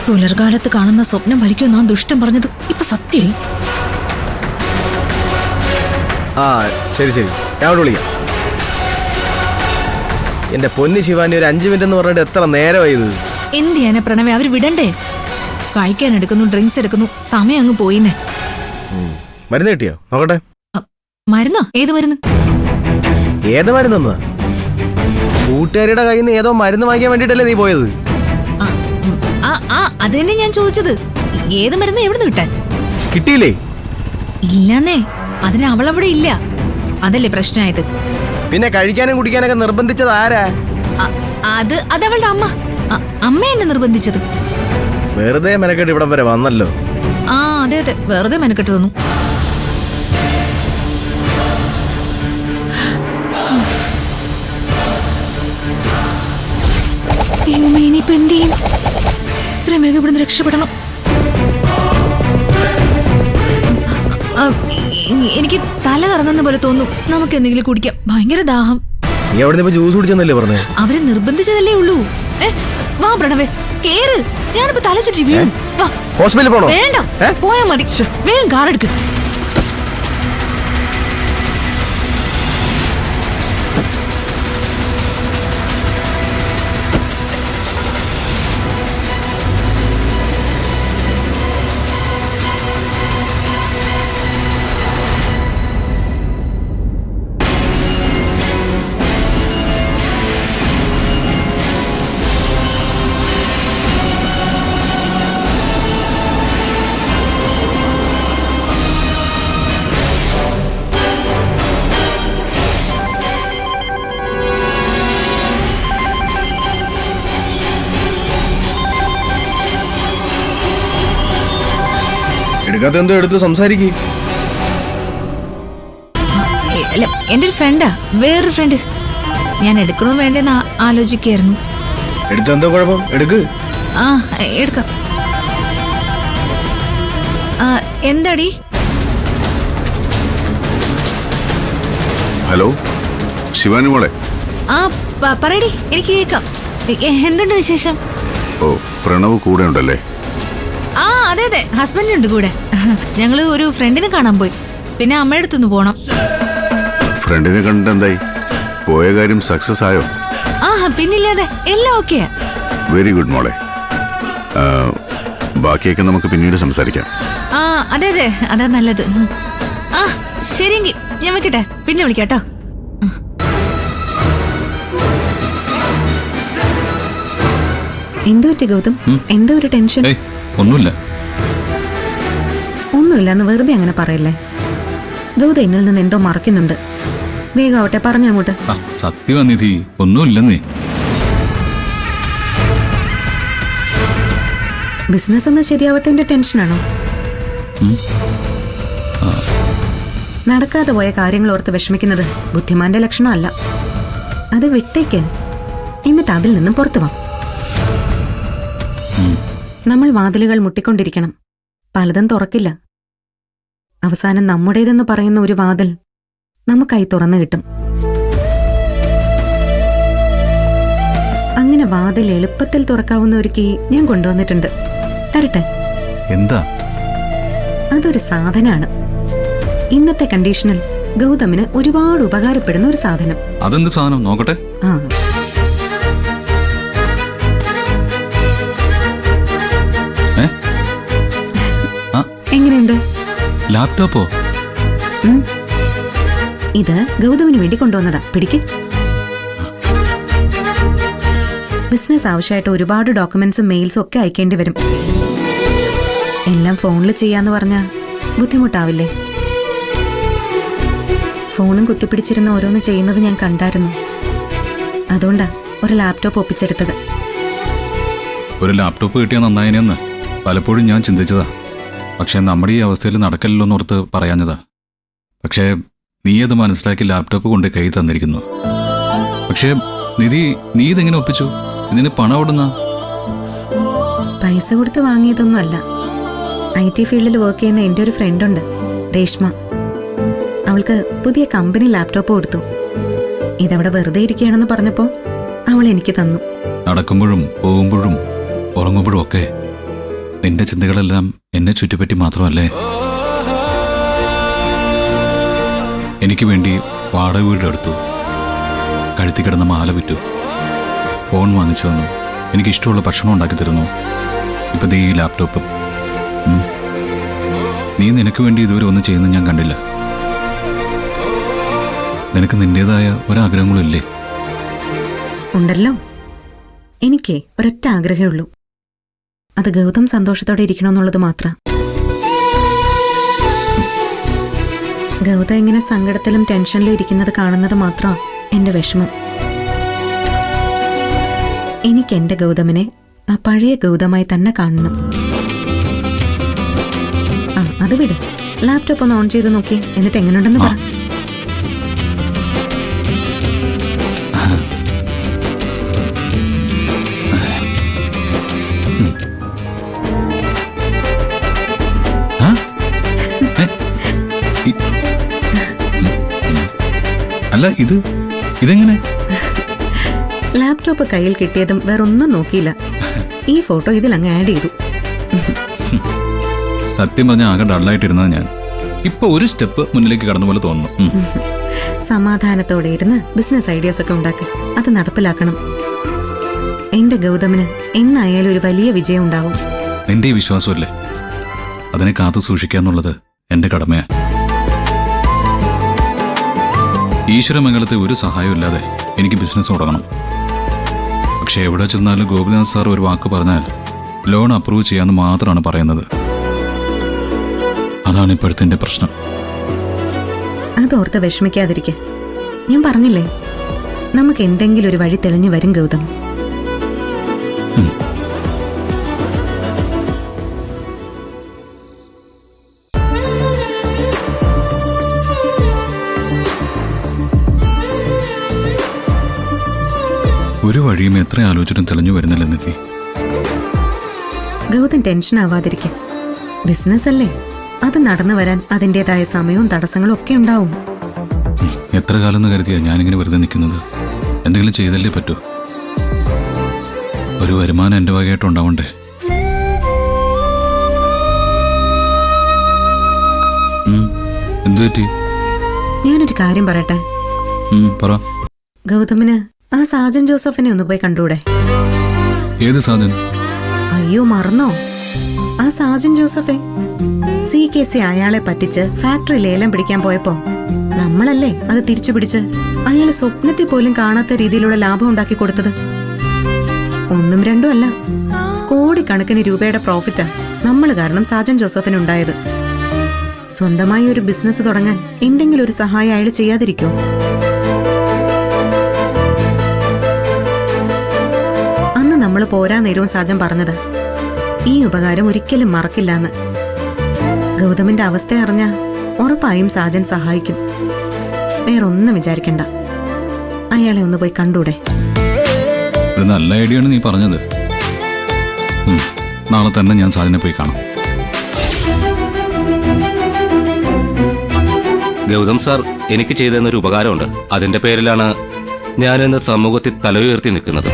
പുലർകാലത്ത് കാണുന്ന സ്വപ്നം വലിക്കുമെന്നാ ദുഷ്ടം പറഞ്ഞത് ഇപ്പൊ സത്യം. ആ ശരി ശരി, ഞാൻ അവിടെ വിളിക്കാം. എന്റെ പൊന്നു ശിവാനി, ഒരു 5 മിനിറ്റ് എന്ന് പറഞ്ഞിട്ട് എത്ര നേരമായത്? എന്ത് ചെയ്യാനാ പ്രണവേ, അവര് വിടണ്ടേ? കഴിക്കാൻ എടുക്കുന്നു, ഡ്രിങ്ക്സ് എടുക്കുന്നു, സമയം അങ്ങ് പോയിന്നെ. മരുന്ന് കിട്ടിയോ? നോക്കട്ടെ. മരുന്നോ? ഏത് മരുന്ന്? ഏത് മരുന്നെന്നാ? കൂട്ടുകാരിയുടെ കയ്യിൽ നിന്ന് ഏതോ മരുന്ന് വാങ്ങിക്കാൻ വേണ്ടിട്ടല്ലേ നീ പോയത്? അത് തന്നെ ഞാൻ ചോദിച്ചത്. ഏത് മരുന്ന് എവിടുന്ന് കിട്ടാൻ? കിട്ടിയില്ലേ? ഇല്ലെന്നേ, അതിന് അവളവിടെ ഇല്ല. അതല്ലേ പ്രശ്നമായത്. പിന്നെ കഴിക്കാനും കുടിക്കാനൊക്കെ നിർബന്ധിച്ചത് ആരാ? അതവളുടെ അമ്മ. അമ്മ എന്നെ നിർബന്ധിച്ചത്. വെറുതെ മെനക്കെട്ട് ഇവിടം വരെ വന്നല്ലോ. അതെ അതെ, വെറുതെ മെനക്കെട്ട് വന്നു. ഇനിയിപ്പോ എന്ത് ചെയ്യും? ഇത്രയും വേഗം ഇവിടുന്ന് രക്ഷപ്പെടണം. എനിക്ക് തല കറങ്ങുന്ന പോലെ തോന്നും. നമുക്ക് എന്തെങ്കിലും കുടിക്കാം, ഭയങ്കര ദാഹം. നീ അവിടെ ജ്യൂസ് കുടിച്ചെന്നല്ലേ പറഞ്ഞേ? അവരെ നിർബന്ധിച്ചതല്ലേ ഉള്ളൂ. വാ പ്രണവേ, കേറ്. ഞാനിപ്പോ തല ചുറ്റി വീഴും. ഹോസ്പിറ്റലിൽ പോണോ? വേണ്ട, പോയാ മതി. വേഗം കാറെടുക്ക്. എടുക്കാത്ത എന്തോ എടുത്ത് സംസാരിക്കും. അല്ല, എന്റെ ഒരു ഫ്രണ്ടാ, വേറൊരു ഫ്രണ്ട്. ഞാൻ എടുക്കണോ വേണ്ടെന്ന് ആലോചിക്കായിരുന്നു. എടുത്തെന്തോ കുഴപ്പം? എടുക്ക്. എടുക്കാം. എന്താടി? ഹലോ ശിവാനി മോളെ. പറയടി, എനിക്ക് കേൾക്കാം. എന്തുണ്ട് വിശേഷം? ഓ, പ്രണവ് കൂടെ ഉണ്ടല്ലേ? അതെ അതെ, ഹസ്ബൻഡ് ഉണ്ട് കൂടെ. ഞങ്ങള് ഒരു ഫ്രണ്ടിനെ കാണാൻ പോയി. പിന്നെ അമ്മയുടെ അടുത്തൊന്ന് പോണം. ഫ്രണ്ടിനെ കണ്ടിട്ട് എന്തായി? പോയ കാര്യം സക്സസ് ആയോ? പിന്നില്ലാതെ, എല്ലാം ഓക്കെയാ. വെരി ഗുഡ് മോളെ. ബാക്കിയൊക്കെ നമുക്ക് പിന്നീട് സംസാരിക്കാം. അതെ അതെ, അതാ നല്ലത്. ശരിയെങ്കിൽ ഞാൻ വെക്കട്ടെ, പിന്നെ വിളിക്കാട്ടോ. എന്തു പറ്റി ഗൗതം? എന്താ ഒരു ടെൻഷൻ? ഒന്നുമില്ല. ഒന്നുമില്ലെന്ന് വെറുതെ അങ്ങനെ പറയല്ലേ. ഗൗതം എന്നിൽ നിന്ന് എന്തോ മറക്കുന്നുണ്ട്. വേഗാവട്ടെ, പറഞ്ഞു അങ്ങോട്ട്. സത്യവാനിധി, ഒന്നുമില്ലെന്നേ. ബിസിനസ് ഒന്നും ശരിയാവാത്തതിന്റെ ടെൻഷനാണോ? നടക്കാതെ പോയ കാര്യങ്ങൾ ഓർത്ത് വിഷമിക്കുന്നത് ബുദ്ധിമാന്റെ ലക്ഷണമല്ല. അത് വിട്ടേക്ക്, എന്നിട്ട് അതിൽ നിന്നും പുറത്തു വാ. നമ്മൾ വാതിലുകൾ മുട്ടിക്കൊണ്ടിരിക്കണം. പലതും തുറക്കില്ല. അവസാനം നമ്മുടേതെന്ന് പറയുന്ന ഒരു വാതിൽ നമുക്കായി തുറന്നു കിട്ടും. അങ്ങനെ വാതിൽ എളുപ്പത്തിൽ തുറക്കാവുന്ന ഒരു കീ ഞാൻ കൊണ്ടുവന്നിട്ടുണ്ട്. തരട്ടെ? എന്താ? അതൊരു സാധനമാണ്. ഇന്നത്തെ കണ്ടീഷനിൽ ഗൗതമിന് ഒരുപാട് ഉപകാരപ്പെടുന്ന ഒരു സാധനം. അതെന്ത് സാധനം? നോക്കട്ടെ. എങ്ങനെയുണ്ട്? ലാപ്ടോപ്പോ? ഇത് ഗൗതമിന് വേണ്ടി കൊണ്ടുവന്നതാ. പിടിക്ക്. ബിസിനസ് ആവശ്യമായിട്ട് ഒരുപാട് ഡോക്യുമെന്റ്സും മെയിൽസും ഒക്കെ അയക്കേണ്ടി വരും. എല്ലാം ഫോണിൽ ചെയ്യാന്ന് പറഞ്ഞാ ബുദ്ധിമുട്ടാവില്ലേ? ഫോണും കുത്തിപ്പിടിച്ചിരുന്ന് ഓരോന്ന് ചെയ്യുന്നത് ഞാൻ കണ്ടായിരുന്നു. അതുകൊണ്ടാ ഒരു ലാപ്ടോപ്പ് ഒപ്പിച്ചെടുത്തത്. ഒരു ലാപ്ടോപ്പ് കിട്ടിയാൽ നന്നായിനെന്ന് പലപ്പോഴും ഞാൻ ചിന്തിച്ചതാ. പക്ഷെ നമ്മുടെ ഈ അവസ്ഥയിൽ നടക്കല്ലോ എന്നോർത്ത് പറയാഞ്ഞതാ. പക്ഷേ നീ അത് മനസ്സിലാക്കി ലാപ്ടോപ്പ് കൊണ്ട് കൈ തന്നിരിക്കുന്നു. പക്ഷേ നിധി, നീ ഇതെങ്ങനെ ഒപ്പിച്ചു? ഇതിന് പണം എവിടുന്ന? പൈസ കൊടുത്ത് വാങ്ങിയതൊന്നും അല്ല. IT ഫീൽഡിൽ വർക്ക് ചെയ്യുന്ന എൻ്റെ ഒരു ഫ്രണ്ടുണ്ട്, രേഷ്മ. അവൾക്ക് പുതിയ കമ്പനി ലാപ്ടോപ്പ് കൊടുത്തു. ഇതവിടെ വെറുതെ ഇരിക്കുകയാണെന്ന് പറഞ്ഞപ്പോ അവൾ എനിക്ക് തന്നു. നടക്കുമ്പോഴും പോകുമ്പോഴും ഉറങ്ങുമ്പോഴും ഒക്കെ നിന്റെ ചിന്തകളെല്ലാം എന്നെ ചുറ്റിപ്പറ്റി മാത്രമല്ലേ? എനിക്ക് വേണ്ടി വാടക വീടെടുത്തു, കഴുത്തി കിടന്ന മാല വിറ്റു, ഫോൺ വാങ്ങിച്ചു തന്നു, എനിക്കിഷ്ടമുള്ള ഭക്ഷണം ഉണ്ടാക്കി തരുന്നു. ഇപ്പം ദേ ഈ ലാപ്ടോപ്പും. നീ നിനക്ക് വേണ്ടി ഇതുവരെ ഒന്നും ചെയ്യുന്നത് ഞാൻ കണ്ടില്ല. നിനക്ക് നിന്റേതായ ഒരാഗ്രഹങ്ങളും ഇല്ലേ? ഉണ്ടല്ലോ. എനിക്ക് ഒരൊറ്റ ആഗ്രഹമേ ഉള്ളൂ. അത് ഗൗതം സന്തോഷത്തോടെ ഇരിക്കണമെന്നുള്ളത് മാത്രം. ഗൗതം ഇങ്ങനെ സങ്കടത്തിലും ടെൻഷനിലും ഇരിക്കുന്നത് കാണുന്നത് മാത്രം എന്റെ വിഷമം. എനിക്ക് എന്റെ ഗൗതമിനെ ആ പഴയ ഗൗതമായി തന്നെ കാണണം. ആ അത് വിട്. ലാപ്ടോപ്പ് ഒന്ന് ഓൺ ചെയ്ത് നോക്കി, എന്നിട്ട് എങ്ങനെയുണ്ടെന്ന് പറ. അല്ല ഇതെങ്ങനെ? ലാപ്ടോപ്പ് കയ്യിൽ കിട്ടിയതും വേറൊന്നും നോക്കിയില്ല. ഈ ഫോട്ടോ ഇതിലങ്ങ് ആഡ് ചെയ്തു. സത്യം പറഞ്ഞ ആകെ ഡള്ളായിട്ടിരുന്നത് ഞാൻ. ഇപ്പൊ ഒരു സ്റ്റെപ്പ് മുന്നിലേക്ക് കടന്ന പോലെ തോന്നുന്നു. സമാധാനത്തോടെ ഇരുന്ന് ബിസിനസ് ഐഡിയാസ് ഒക്കെ ഉണ്ടാക്കി അത് നടപ്പിലാക്കണം. എന്റെ ഗൗതമിന് എന്നായാലും ഒരു വലിയ വിജയം ഉണ്ടാവും. നിന്റെ ഈ വിശ്വാസമല്ലേ, അതിനെ കാത്തു സൂക്ഷിക്കാന്നുള്ളത് എന്റെ കടമയാ. ഈശ്വരമംഗലത്തെ ഒരു സഹായവും ഇല്ലാതെ എനിക്ക് ബിസിനസ് തുടങ്ങണം. പക്ഷെ എവിടെ ചെന്നാലും ഗോപിനാഥ് സാർ ഒരു വാക്ക് പറഞ്ഞാൽ ലോൺ അപ്രൂവ് ചെയ്യാമെന്ന് മാത്രമാണ് പറയുന്നത്. അതാണ് ഇപ്പോഴത്തെ എന്റെ പ്രശ്നം. അതോർത്ത് വിഷമിക്കാതിരിക്കെ. ഞാൻ പറഞ്ഞില്ലേ, നമുക്ക് എന്തെങ്കിലും ഒരു വഴി തെളിഞ്ഞു വരും ഗൗതം. ഒരു വഴിയും എത്ര ആലോചിച്ചിട്ടും തെളിഞ്ഞു വരുന്നില്ല നിധി. ഗൗതം ടെൻഷൻ ആവാതിരിക്കെ. ബിസിനസ് അല്ലേ, അത് നടന്നു വരാൻ അതിൻ്റെതായ സമയവും തടസ്സങ്ങളും ഒക്കെ ഉണ്ടാവും. എത്ര കാലം എന്ന് കരുതിയാ ഞാനിങ്ങനെ വെറുതെ നിൽക്കുന്നത്? എന്തെങ്കിലും ചെയ്തല്ലേ പറ്റൂ. ഒരു വരുമാനം എന്റെ വകയായിട്ട് ഉണ്ടാവണ്ടേ? എന്തു പറ്റി? ഞാനൊരു കാര്യം പറയട്ടെ. പറ. ഗൗതമിന് ആ സാജൻ ജോസഫിനെ ഒന്ന് പോയി കണ്ടൂടെ? ഏത് സാജൻ? അയ്യോ മറന്നോ? ആ സാജൻ ജോസഫെ CKC അയാളെ പറ്റിച്ച് ഫാക്ടറി ലേലം പിടിക്കാൻ പോയപ്പോ നമ്മളല്ലേ അത് തിരിച്ചു പിടിച്ച് അയാള് സ്വപ്നത്തിൽ പോലും കാണാത്ത രീതിയിലുള്ള ലാഭം ഉണ്ടാക്കി കൊടുത്തത്. ഒന്നും രണ്ടും അല്ല, കോടിക്കണക്കിന് രൂപയുടെ പ്രോഫിറ്റാ നമ്മൾ കാരണം സാജൻ ജോസഫിന് ഉണ്ടായത്. സ്വന്തമായി ഒരു ബിസിനസ് തുടങ്ങാൻ എന്തെങ്കിലും ഒരു സഹായം അയാൾ ചെയ്യാതിരിക്കോ? അന്ന് നമ്മൾ പോരാ നേരവും സാജൻ പറഞ്ഞത് ഈ ഉപകാരം ഒരിക്കലും മറക്കില്ലാന്ന്. ഗൗതമിന്റെ അവസ്ഥ അറിഞ്ഞ ഉറപ്പായും സാജൻ സഹായിക്കും. വേറൊന്നും വിചാരിക്കണ്ട. അയാളെ ഒന്ന് പോയി കണ്ടൂടെ? ഒരു നല്ല ഐഡിയ ആണ് നീ പറഞ്ഞത്. നാളെ തന്നെ ഞാൻ സാജനെ പോയി കാണാം. ഗൗതം സാർ എനിക്ക് ചെയ്തെന്നൊരു ഉപകാരമുണ്ട്. അതിന്റെ പേരിലാണ് ഞാനിന്ന് സമൂഹത്തിൽ തല ഉയർത്തി നിൽക്കുന്നത്.